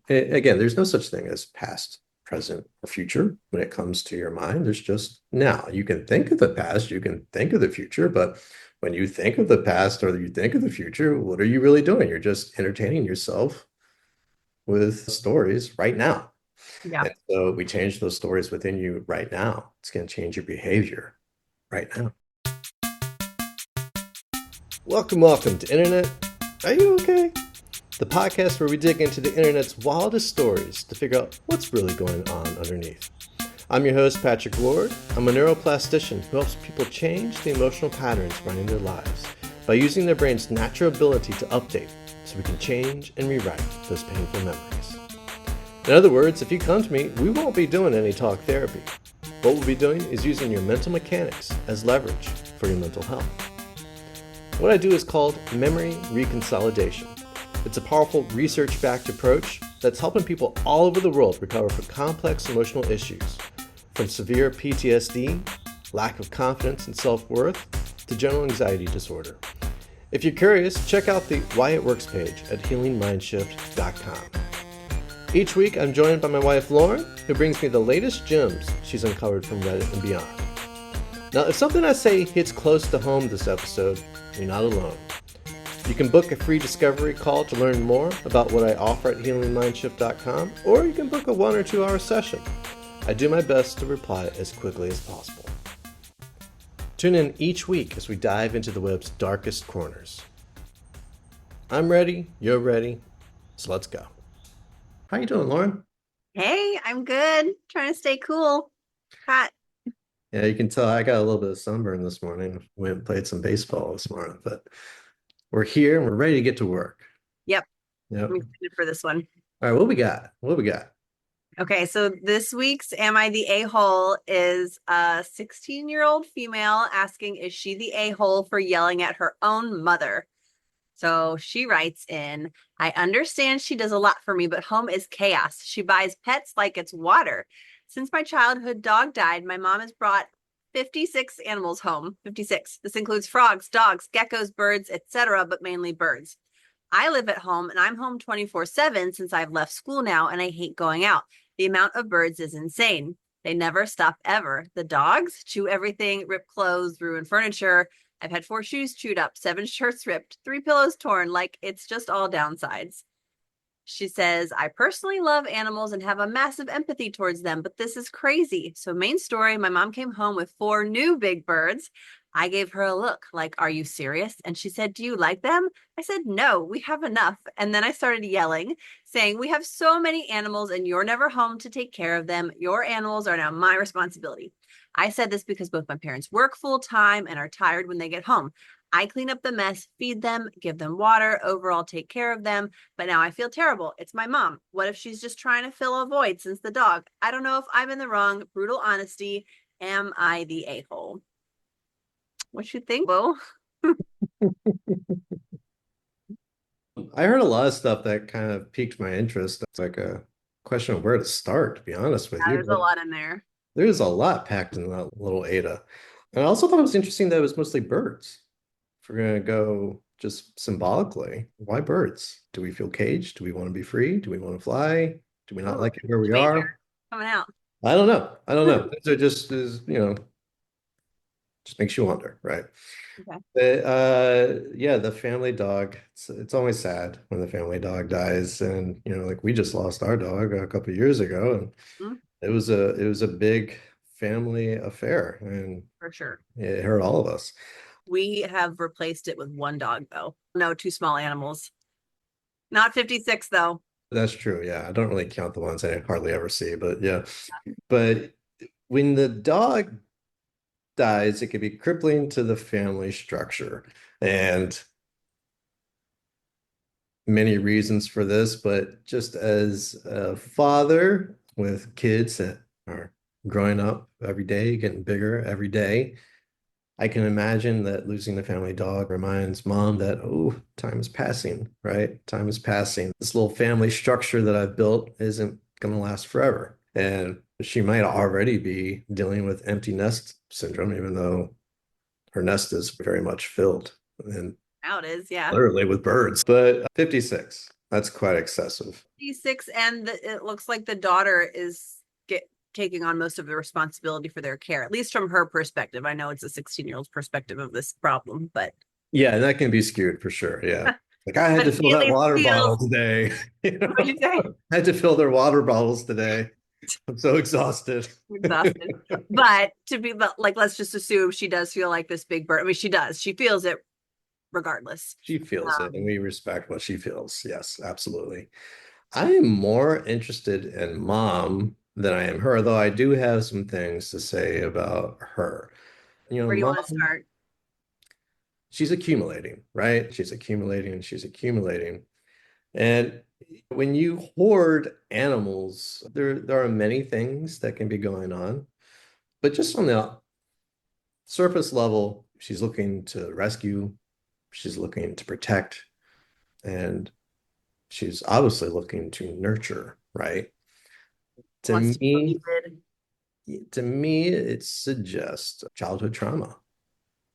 Again, there's no such thing as past, present, or future when it comes to your mind. There's just now. You can think of the past, you can think of the future, but when you think of the past or you think of the future, what are you really doing? You're just entertaining yourself with stories right now. Yeah. And so we change those stories within you right now. It's going to change your behavior right now. Welcome to Internet. Are you okay? The podcast where we dig into the internet's wildest stories to figure out what's really going on underneath. I'm your host, Patrick Ward. I'm a neuroplastician who helps people change the emotional patterns running their lives by using their brain's natural ability to update so we can change and rewrite those painful memories. In other words, if you come to me, we won't be doing any talk therapy. What we'll be doing is using your mental mechanics as leverage for your mental health. What I do is called memory reconsolidation. It's a powerful research-backed approach that's helping people all over the world recover from complex emotional issues, from severe PTSD, lack of confidence and self-worth, to general anxiety disorder. If you're curious, check out the Why It Works page at healingmindshift.com. Each week, I'm joined by my wife, Lauren, who brings me the latest gems she's uncovered from Reddit and beyond. Now, if something I say hits close to home this episode, you're not alone. You can book a free discovery call to learn more about what I offer at healingmindshift.com, or you can book a 1 or 2 hour session. I do my best to reply as quickly as possible. Tune in each week as we dive into the web's darkest corners. I'm ready, you're ready, so let's go. How you doing, Lauren? Hey, I'm good. Trying to stay cool. Hot. Yeah, you can tell I got a little bit of sunburn this morning. Went and played some baseball this morning, but we're here and we're ready to get to work. Yep. Yep. I'm excited for this one. All right, what we got? What we got? Okay, so this week's Am I the A-hole is a 16-year-old female asking, is she the a-hole for yelling at her own mother? So she writes in, I understand she does a lot for me, but home is chaos. She buys pets like it's water. Since my childhood dog died, my mom has brought 56 animals home. 56. This includes frogs, dogs, geckos, birds, etc., but mainly birds. I live at home and I'm home 24/7 since I've left school now and I hate going out. The amount of birds is insane. They never stop ever. The dogs chew everything, rip clothes, ruin furniture. I've had 4 shoes chewed up, 7 shirts ripped, 3 pillows torn. Like it's just all downsides. She says, I personally love animals and have a massive empathy towards them, but this is crazy. So, main story, my mom came home with 4 new big birds. I gave her a look like, are you serious? And she said, do you like them? I said, no, we have enough. And then I started yelling, saying, we have so many animals and you're never home to take care of them. Your animals are now my responsibility. I said this because both my parents work full time and are tired when they get home. I clean up the mess, feed them, give them water, overall take care of them. But now I feel terrible. It's my mom. What if she's just trying to fill a void since the dog? I don't know if I'm in the wrong. Brutal honesty. Am I the a-hole? What you think, Bo? I heard a lot of stuff that kind of piqued my interest. It's like a question of where to start, to be honest with Yeah, you. there's a But lot in there. there's a lot packed in that little Ada. And I also thought it was interesting that it was mostly birds. If we're going to go just symbolically, why birds? Do we feel caged? Do we want to be free? Do we want to fly? Do we not Ooh, like it where we debater are? coming out. I don't know. I don't know. These are just just makes you wonder, right? Okay. Yeah, the family dog. It's always sad when the family dog dies, and like we just lost our dog a couple of years ago, and Mm, it was a big family affair, and for sure. it hurt all of us. We have replaced it with 1 dog, though. No 2 small animals. Not 56, though. That's true. Yeah, I don't really count the ones I hardly ever see, but yeah. But when the dog dies, it can be crippling to the family structure, and many reasons for this, but just as a father with kids that are growing up every day, getting bigger every day, I can imagine that losing the family dog reminds mom that, oh, time is passing, right? Time is passing. This little family structure that I've built isn't going to last forever. And she might already be dealing with empty nest syndrome, even though her nest is very much filled. And Now it is, yeah. literally with birds. But 56. That's quite excessive. 56, and it looks like the daughter is taking on most of the responsibility for their care, at least from her perspective. I know it's a 16-year-old's perspective of this problem, but Yeah, and that can be skewed for sure. Yeah. Like I had but to she fill at that least water bottle feels, today. You know, what'd you say? I had to fill their water bottles today. I'm so exhausted. Exhausted. But to be like, let's just assume she does feel like this big burden. I mean, she does. She feels it regardless. She feels it, and Um, we respect what she feels. Yes, absolutely. I am more interested in mom than I am her, though I do have some things to say about her. You know, where do you want to mom, start? she's accumulating, right? She's accumulating and she's accumulating. And when you hoard animals, there are many things that can be going on. But just on the surface level, she's looking to rescue, she's looking to protect, and she's obviously looking to nurture, right? To Wants to feel me, needed. it suggests childhood trauma.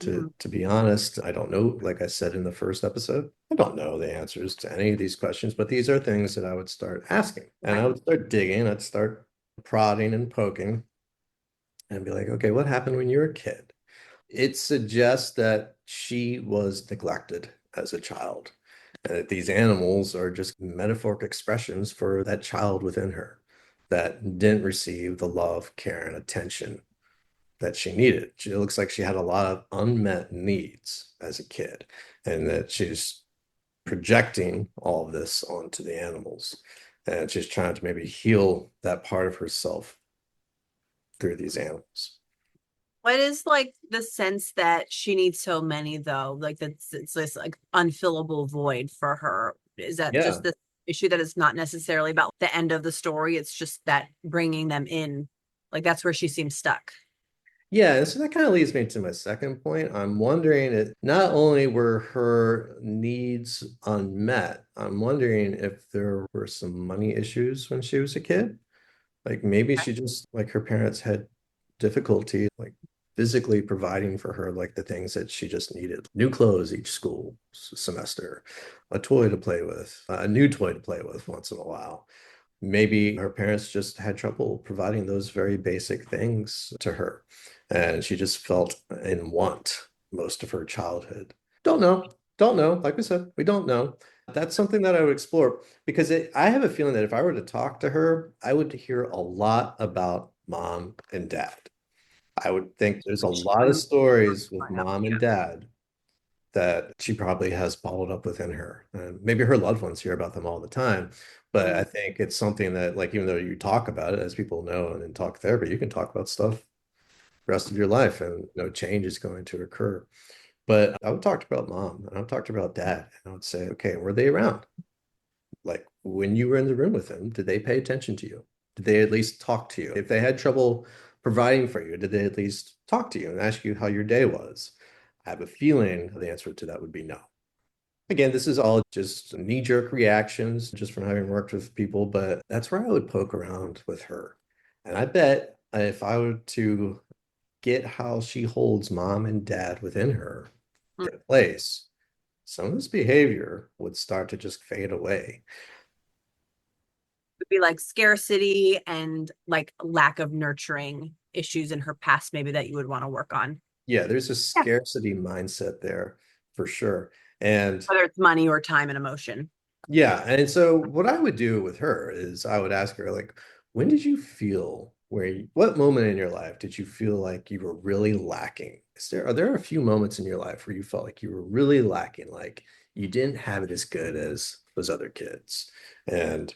Mhm. To be honest, I don't know. Like I said in the first episode, I don't know the answers to any of these questions, but these are things that I would start asking. And I Right. would start digging, I'd start prodding and poking and be like, okay, what happened when you were a kid? It suggests that she was neglected as a child, and that these animals are just metaphoric expressions for that child within her that didn't receive the love, care, and attention that she needed. It looks like she had a lot of unmet needs as a kid, and that she's projecting all of this onto the animals. And she's trying to maybe heal that part of herself through these animals. What is like the sense that she needs so many though? Like that's it's this like unfillable void for her. Is that Yeah. just the issue that it's not necessarily about the end of the story? It's just that bringing them in, like that's where she seems stuck. Yeah, and so that kind of leads me to my second point. I'm wondering if not only were her needs unmet, I'm wondering if there were some money issues when she was a kid. Like maybe she just like her parents had difficulty like physically providing for her like the things that she just needed. New clothes each school semester, a toy to play with, a new toy to play with once in a while. Maybe her parents just had trouble providing those very basic things to her, and she just felt in want most of her childhood. Don't know. Don't know. Like we said, we don't know. That's something that I would explore because I have a feeling that if I were to talk to her, I would hear a lot about mom and dad. I would think there's a lot of stories with mom and dad that she probably has bottled up within her. And maybe her loved ones hear about them all the time. But I think it's something that, like, even though you talk about it, as people know, and in talk therapy, you can talk about stuff the rest of your life and no change is going to occur. But I would talk about mom and I would talk about dad and I would say, okay, were they around? Like when you were in the room with them, did they pay attention to you? Did they at least talk to you? If they had trouble providing for you, did they at least talk to you and ask you how your day was? I have a feeling the answer to that would be no. Again, this is all just knee-jerk reactions just from having worked with people, but that's where I would poke around with her. And I bet if I were to get how she holds mom and dad within her in place, some of this behavior would start to just fade away. Would be like scarcity and like lack of nurturing issues in her past, maybe that you would want to work on. Yeah, there's a Yeah. scarcity mindset there for sure. And Whether it's money or time and emotion. yeah, and so what I would do with her is I would ask her like, when did you feel what moment in your life did you feel like you were really lacking? Are there a few moments in your life where you felt like you were really lacking, like you didn't have it as good as those other kids? And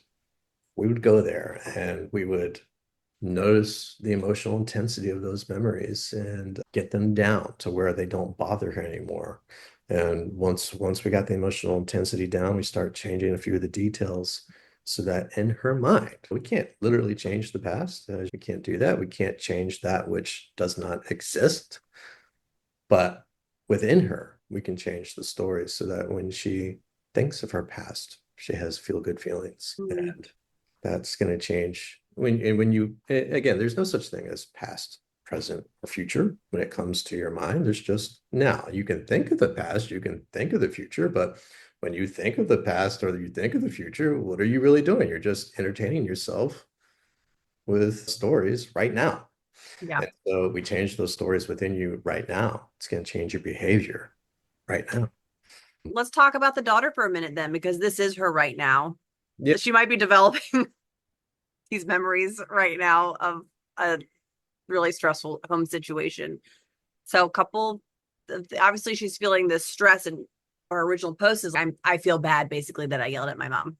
we would go there and we would notice the emotional intensity of those memories and get them down to where they don't bother her anymore. And once we got the emotional intensity down, we start changing a few of the details so that in her mind, we can't literally change the past. We can't do that. We can't change that which does not exist. But within her, we can change the stories so that when she thinks of her past, she has feel good feelings. Mhm. And that's going to change when you again, there's no such thing as past, present, or future when it comes to your mind. There's just now. You can think of the past, you can think of the future, but when you think of the past or you think of the future, what are you really doing? You're just entertaining yourself with stories right now. Yeah. And so we change those stories within you right now. It's going to change your behavior right now. Let's talk about the daughter for a minute then, because this is her right now. Yeah. She might be developing these memories right now of a really stressful home situation. So, obviously, she's feeling this stress, and our original post is, I feel bad basically that I yelled at my mom.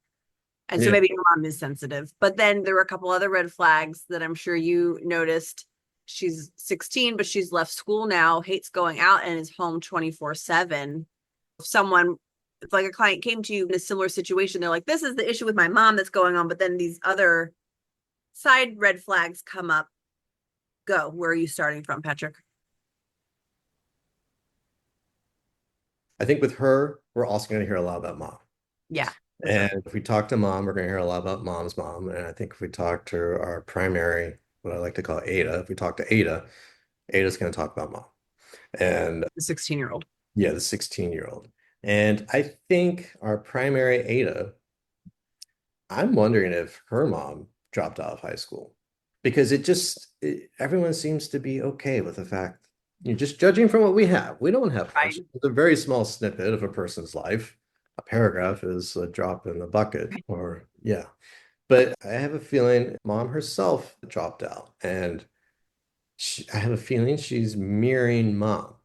And so Yeah. maybe her mom is sensitive. But then there were a couple other red flags that I'm sure you noticed. She's 16, but she's left school now, hates going out, and is home 24/7. If someone, if like a client came to you in a similar situation, they're like, this is the issue with my mom that's going on. But then these other side red flags come up. Go. Where are you starting from, Patrick? I think with her, we're also going to hear a lot about mom. Yeah. And if we talk to mom, we're going to hear a lot about mom's mom. And I think if we talk to our primary, what I like to call Ada, if we talk to Ada, Ada's going to talk about mom. And The 16-year-old. yeah, the 16-year-old. And I think our primary Ada, I'm wondering if her mom dropped out of high school because everyone seems to be okay with the fact you're just judging from what we have. We don't have much. Right. It's a very small snippet of a person's life. A paragraph is a drop in the bucket, or yeah. But I have a feeling mom herself dropped out, and I have a feeling she's mirroring mom.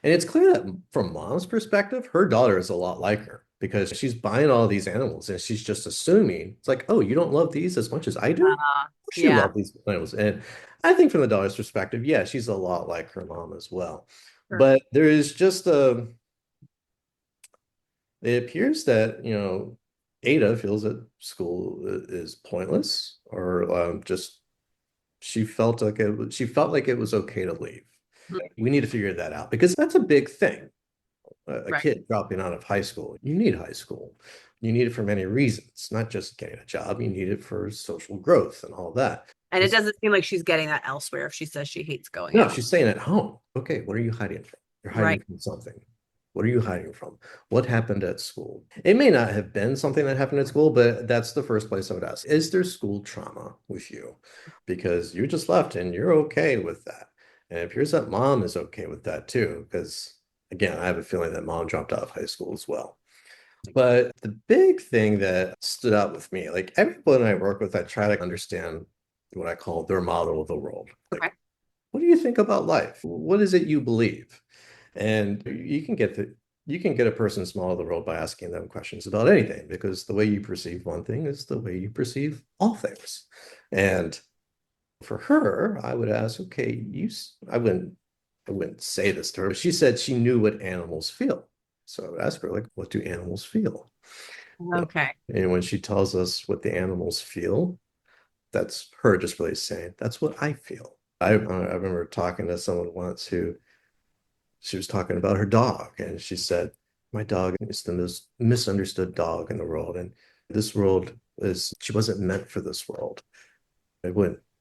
And it's clear that from mom's perspective, her daughter is a lot like her because she's buying all these animals and she's just assuming it's like, oh, you don't love these as much as I do? Of course you Yeah. love these animals. And I think from the daughter's perspective, yeah, she's a lot like her mom as well. Sure. But there is just it appears that, Ada feels that school is pointless or just she felt like it was okay to leave. We need to figure that out because that's a big thing. A Right. kid dropping out of high school. You need high school. You need it for many reasons, not just getting a job. You need it for social growth and all that. And it doesn't seem like she's getting that elsewhere if she says she hates going No, out. she's staying at home. Okay, what are you hiding from? You're hiding Right. from something. What are you hiding from? What happened at school? It may not have been something that happened at school, but that's the first place I would ask. Is there school trauma with you? Because you just left and you're okay with that. And it appears that mom is okay with that too, because again, I have a feeling that mom dropped out of high school as well. But the big thing that stood out with me, like everyone I work with, I try to understand what I call their model of the world. Like, Okay. what do you think about life? What is it you believe? And you can get a person's model of the world by asking them questions about anything, because the way you perceive one thing is the way you perceive all things. And for her, I would ask, okay, I wouldn't say this to her, but she said she knew what animals feel. So I would ask her, like, what do animals feel? Okay. And when she tells us what the animals feel, that's her just really saying, that's what I feel. I remember talking to someone once who she was talking about her dog, and she said, my dog is the most misunderstood dog in the world. And this world she wasn't meant for this world.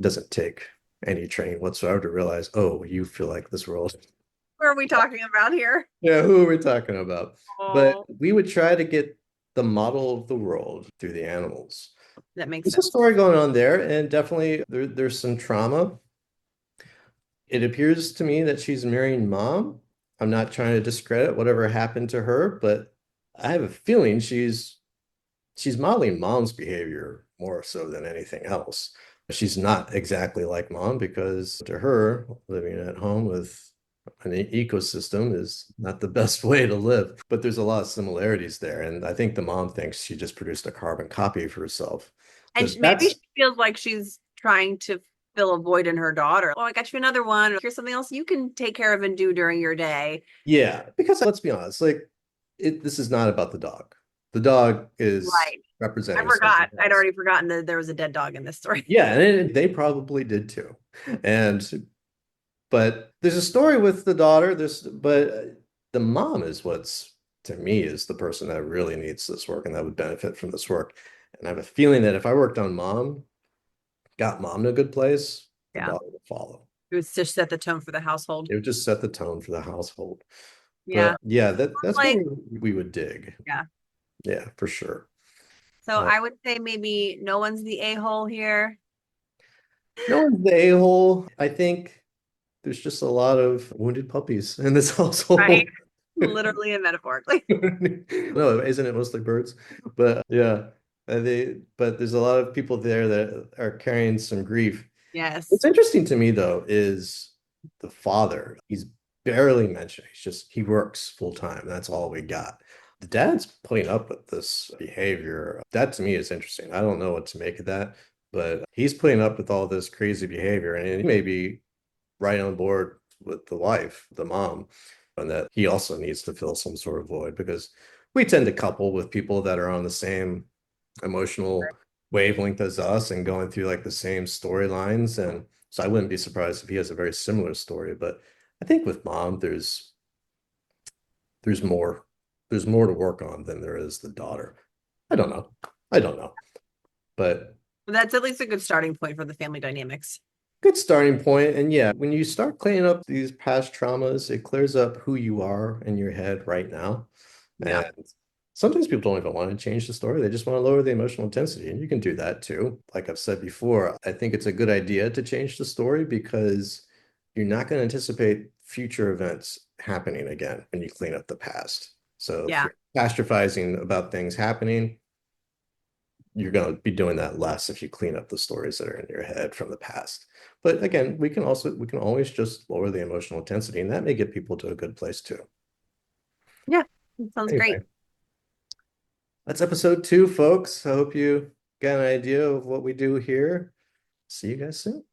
Doesn't take any training whatsoever to realize, oh, you feel like this world. What are we talking about here? Yeah, who are we talking about? But Oh, we would try to get the model of the world through the animals. that makes There's a sense. story going on there, and definitely there's some trauma. It appears to me that she's marrying mom. I'm not trying to discredit whatever happened to her, but I have a feeling she's modeling mom's behavior more so than anything else. She's not exactly like mom because to her, living at home with an ecosystem is not the best way to live. But there's a lot of similarities there. And I think the mom thinks she just produced a carbon copy of herself. And Because maybe that's, she feels like she's trying to fill a void in her daughter. Oh, I got you another one. Here's something else you can take care of and do during your day. yeah, because let's be honest, like this is not about the dog. The dog is Right. I representing something forgot. I'd else. already forgotten that there was a dead dog in this story. Yeah, and they probably did too. And but there's a story with the daughter. But the mom is what's to me is the person that really needs this work and that would benefit from this work. And I have a feeling that if I worked on mom, got mom in a good place, the Yeah. daughter would follow. It was just set the tone for the household. It would just set the tone for the household. But Yeah. yeah, that's where Like, we would dig. yeah. Yeah, for sure. So Uh, I would say maybe no one's the a-hole here. no one's the a-hole. I think there's just a lot of wounded puppies in this Right. household. Literally and metaphorically. No, isn't it mostly birds? But yeah, but there's a lot of people there that are carrying some grief. What's Yes. interesting to me though is the father. He's barely mentioned. He works full time. That's all we got. The dad's putting up with this behavior. That to me is interesting. I don't know what to make of that, but he's putting up with all this crazy behavior, and he may be right on board with the wife, the mom, and that he also needs to fill some sort of void because we tend to couple with people that are on the same emotional wavelength as us and going through like the same storylines. And so I wouldn't be surprised if he has a very similar story. But I think with mom, there's more there's more to work on than there is the daughter. I don't know. I don't know. But But that's at least a good starting point for the family dynamics. good starting point. And yeah, when you start cleaning up these past traumas, it clears up who you are in your head right now. Yeah. And sometimes people don't even want to change the story. They just want to lower the emotional intensity. And you can do that too. Like I've said before, I think it's a good idea to change the story because you're not going to anticipate future events happening again when you clean up the past. So if Yeah. you're catastrophizing about things happening, you're going to be doing that less if you clean up the stories that are in your head from the past. But again, we can always just lower the emotional intensity, and that may get people to a good place too. Yeah. That sounds great. Anyway, that's episode 2, folks. I hope you got an idea of what we do here. See you guys soon.